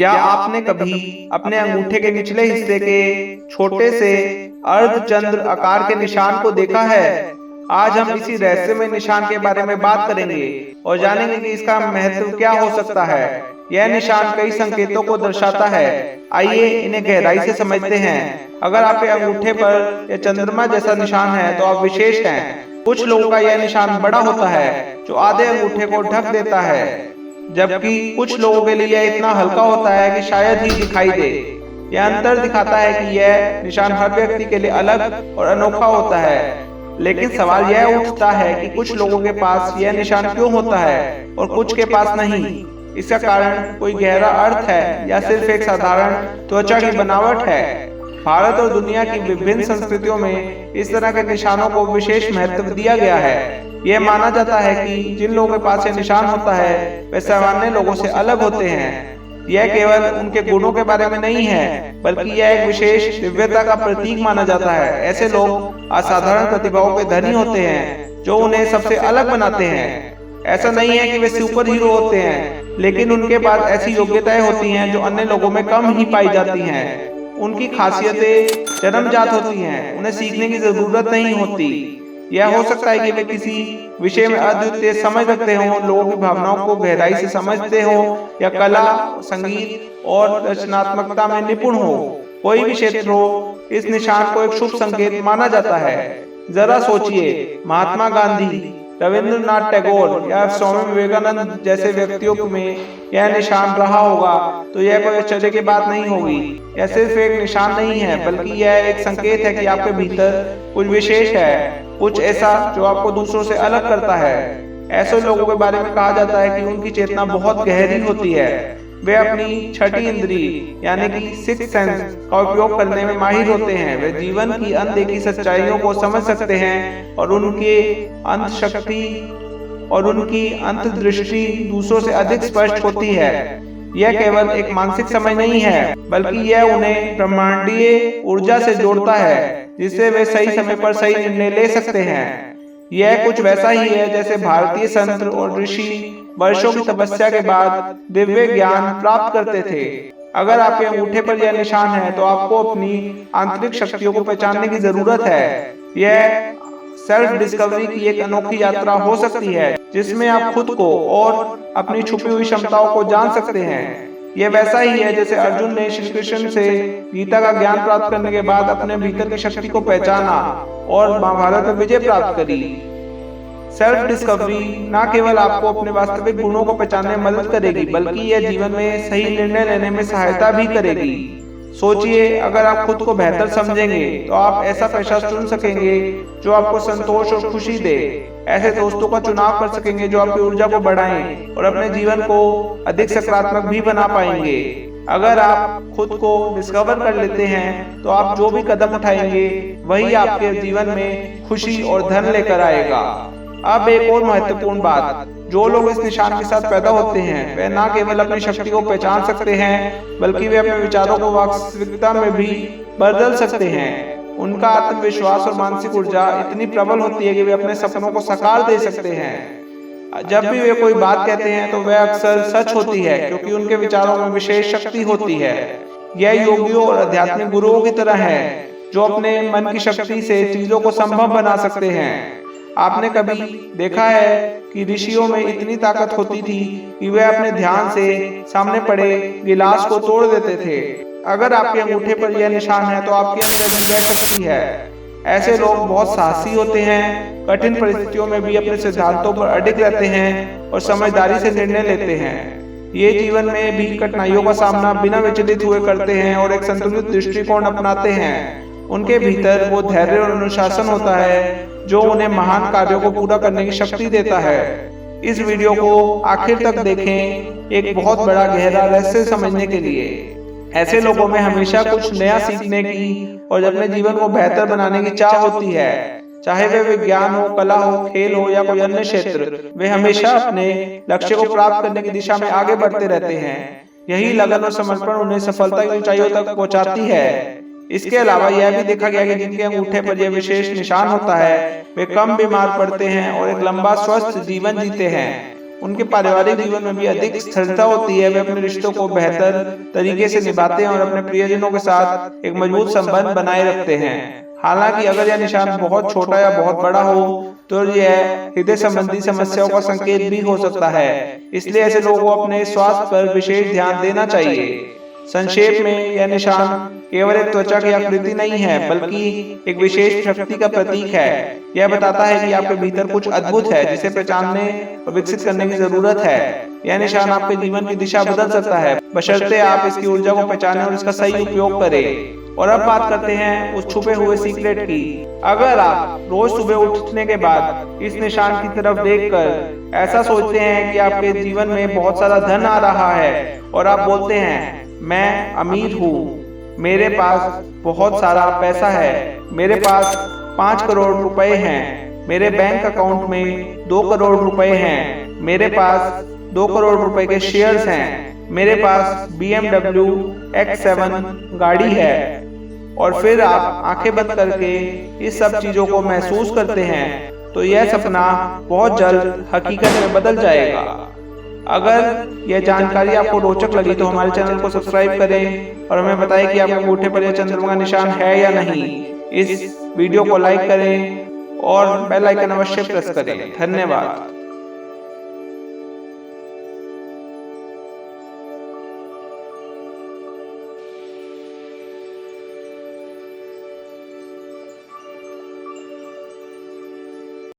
क्या आपने कभी अपने अंगूठे के निचले हिस्से के छोटे से अर्धचंद्र आकार के निशान को देखा है? आज हम इसी रहस्यमय निशान के बारे में बात करेंगे और जानेंगे कि इसका महत्व क्या हो सकता है। यह निशान कई संकेतों को दर्शाता है। आइए इन्हें गहराई से समझते हैं। अगर आपके अंगूठे पर यह चंद्रमा जैसा निशान है तो आप विशेष हैं। कुछ लोगों का यह निशान बड़ा होता है जो आधे अंगूठे को ढक देता है, जबकि कुछ लोगों के लिए यह इतना हल्का होता है कि शायद ही दिखाई दे। यह अंतर दिखाता है कि यह निशान हर व्यक्ति के लिए अलग और अनोखा होता है। लेकिन सवाल यह उठता है कि कुछ लोगों के पास यह निशान क्यों होता है और कुछ के पास नहीं। इसका कारण कोई गहरा अर्थ है या सिर्फ एक साधारण त्वचा की बनावट है? भारत और दुनिया की विभिन्न संस्कृतियों में इस तरह के निशानों को विशेष महत्व दिया गया है। यह माना जाता है कि जिन लोगों के पास यह निशान होता है वे सामान्य लोगों से अलग होते हैं। यह केवल उनके गुणों के बारे में नहीं है, बल्कि यह एक विशेष दिव्यता का प्रतीक माना जाता है। ऐसे लोग असाधारण प्रतिभाओं के धनी होते हैं जो उन्हें सबसे अलग बनाते हैं। ऐसा नहीं है कि वे सुपर हीरो होते हैं, लेकिन उनके पास ऐसी योग्यताएं होती हैं जो अन्य लोगों में कम ही पाई जाती हैं। उनकी खासियतें जन्मजात होती हैं, उन्हें सीखने की जरूरत नहीं होती। यह हो सकता है कि वे किसी विषय में अद्वितीय समझ रखते हों, लोगों की भावनाओं को गहराई से समझते हों, या कला, संगीत और रचनात्मकता में निपुण हो। कोई भी क्षेत्र हो, इस निशान को एक शुभ संकेत माना जाता है। जरा सोचिए, महात्मा गांधी, रविंद्रनाथ टैगोर या स्वामी विवेकानंद जैसे व्यक्तियों में यह निशान रहा होगा तो यह कोई आश्चर्य की बात नहीं होगी। यह सिर्फ एक निशान नहीं है, बल्कि यह एक संकेत है कि आपके भीतर कुछ विशेष है, कुछ ऐसा जो आपको दूसरों से अलग करता है। ऐसे लोगों के बारे में कहा जाता है कि उनकी चेतना बहुत गहरी होती है। वे अपनी छठी इंद्री यानी कि सिक्स्थ सेंस का उपयोग करने में माहिर होते हैं। वे जीवन की अनदेखी सच्चाइयों को समझ सकते हैं और उनकी अंतर्दृष्टि दूसरों से अधिक स्पष्ट होती है। यह केवल एक मानसिक समझ नहीं है, बल्कि यह उन्हें ब्रह्मांडीय ऊर्जा से जोड़ता है, जिससे वे सही समय पर सही निर्णय ले सकते हैं। यह कुछ वैसा ही है जैसे भारतीय संत और ऋषि वर्षों की तपस्या के बाद दिव्य ज्ञान प्राप्त करते थे। अगर आपके अंगूठे पर यह निशान है तो आपको अपनी आंतरिक शक्तियों को पहचानने की जरूरत है। यह सेल्फ डिस्कवरी की एक अनोखी यात्रा हो सकती है, जिसमें आप खुद को और अपनी छुपी हुई क्षमताओं को जान सकते हैं। यह वैसा ही है जैसे अर्जुन ने श्री कृष्ण से गीता का ज्ञान प्राप्त करने के बाद अपने भीतर की शक्ति को पहचाना और महाभारत में विजय प्राप्त करी। सेल्फ डिस्कवरी न केवल आपको अपने वास्तविक गुणों को पहचानने में मदद करेगी, बल्कि यह जीवन में सही निर्णय लेने में सहायता भी करेगी। सोचिए, अगर आप खुद को बेहतर समझेंगे तो आप ऐसा पेशा चुन सकेंगे जो आपको संतोष और खुशी दे। ऐसे दोस्तों का चुनाव कर सकेंगे जो आपकी ऊर्जा को बढ़ाएं और अपने जीवन को अधिक सकारात्मक भी बना पाएंगे। अगर आप खुद को डिस्कवर कर लेते हैं तो आप जो भी कदम उठाएंगे वही आपके जीवन में खुशी और धन लेकर आएगा। अब एक और महत्वपूर्ण बात, जो लोग इस निशान के साथ पैदा होते हैं वे न केवल अपनी शक्ति को पहचान सकते हैं, बल्कि वे अपने विचारों को वास्तविकता में भी बदल सकते हैं। उनका आत्मविश्वास और मानसिक ऊर्जा इतनी प्रबल होती है कि वे अपने सपनों को साकार दे सकते हैं। जब भी वे कोई बात कहते हैं तो वह अक्सर सच होती है, क्योंकि उनके विचारों में विशेष शक्ति होती है। यह योगियों और आध्यात्मिक गुरुओं की तरह है जो अपने मन की शक्ति से चीजों को संभव बना सकते हैं। आपने कभी देखा है कि ऋषियों में इतनी ताकत होती थी कि वे अपने ध्यान से सामने पड़े गिलास को तोड़ देते थे। अगर आपके अंगूठे पर यह निशान है तो आपके अंदर भी वह शक्ति है। ऐसे लोग बहुत साहसी होते हैं, कठिन परिस्थितियों में भी अपने सिद्धांतों पर अडिग रहते हैं और समझदारी से निर्णय लेते हैं। ये जीवन में भी कठिनाइयों का सामना बिना विचलित हुए करते हैं और एक संतुलित दृष्टिकोण अपनाते हैं। उनके भीतर वो धैर्य और अनुशासन होता है जो उन्हें महान कार्यों को पूरा करने की शक्ति देता है। इस वीडियो को आखिर तक देखें, एक बहुत बड़ा गहरा रहस्य समझने के लिए। ऐसे लोगों में हमेशा कुछ नया सीखने की और अपने जीवन को बेहतर बनाने की चाह होती है। चाहे वे विज्ञान हो, कला हो, खेल हो या कोई अन्य क्षेत्र, वे हमेशा अपने लक्ष्य को प्राप्त करने की दिशा में आगे बढ़ते रहते हैं। यही लगन और समर्पण उन्हें सफलता की ऊंचाइयों तक पहुंचाती है। इसके अलावा यह भी देखा गया कि जिनके अंगूठे पर यह विशेष निशान होता है वे कम बीमार पड़ते हैं और एक लंबा स्वस्थ जीवन जीते हैं। उनके पारिवारिक जीवन में भी अधिक स्थिरता होती है। वे अपने रिश्तों को बेहतर तरीके से निभाते हैं और अपने प्रियजनों के साथ एक मजबूत संबंध बनाए रखते हैं। हालांकि अगर यह निशान बहुत छोटा या बहुत बड़ा हो तो यह हृदय संबंधी समस्याओं का संकेत भी हो सकता है। इसलिए ऐसे लोगों को अपने स्वास्थ्य पर विशेष ध्यान देना चाहिए। संक्षेप में, यह निशान केवल एक त्वचा की आकृति नहीं है बल्कि एक विशेष शक्ति का प्रतीक है। यह बताता है कि आपके भीतर कुछ अद्भुत है जिसे पहचानने और विकसित करने की जरूरत है। यह निशान आपके जीवन की दिशा बदल सकता है, बशर्ते आप इसकी ऊर्जा को पहचानें और इसका सही उपयोग करें। और अब बात करते हैं उस छुपे हुए सीक्रेट की। अगर आप रोज सुबह उठने के बाद इस निशान की तरफ देखकर ऐसा सोचते हैं कि आपके जीवन में बहुत सारा धन आ रहा है और आप बोलते हैं, मैं अमीर हूँ, मेरे पास बहुत सारा पैसा है, मेरे पास 5 करोड़ रुपए हैं, मेरे बैंक अकाउंट में 2 करोड़ रुपए हैं, मेरे पास 2 करोड़ रुपए के शेयर्स हैं, मेरे पास BMW X7 गाड़ी है, और फिर आप आंखें बंद करके इस सब चीजों को महसूस करते हैं, तो यह सपना बहुत जल्द हकीकत में बदल जाएगा। अगर यह जानकारी आपको रोचक लगी तो हमारे चैनल को सब्सक्राइब करें और हमें बताएं कि आपके अंगूठे पर यह चंद्रमा का निशान है या नहीं। इस वीडियो को लाइक करें और बेल आइकन अवश्य प्रेस करें। धन्यवाद।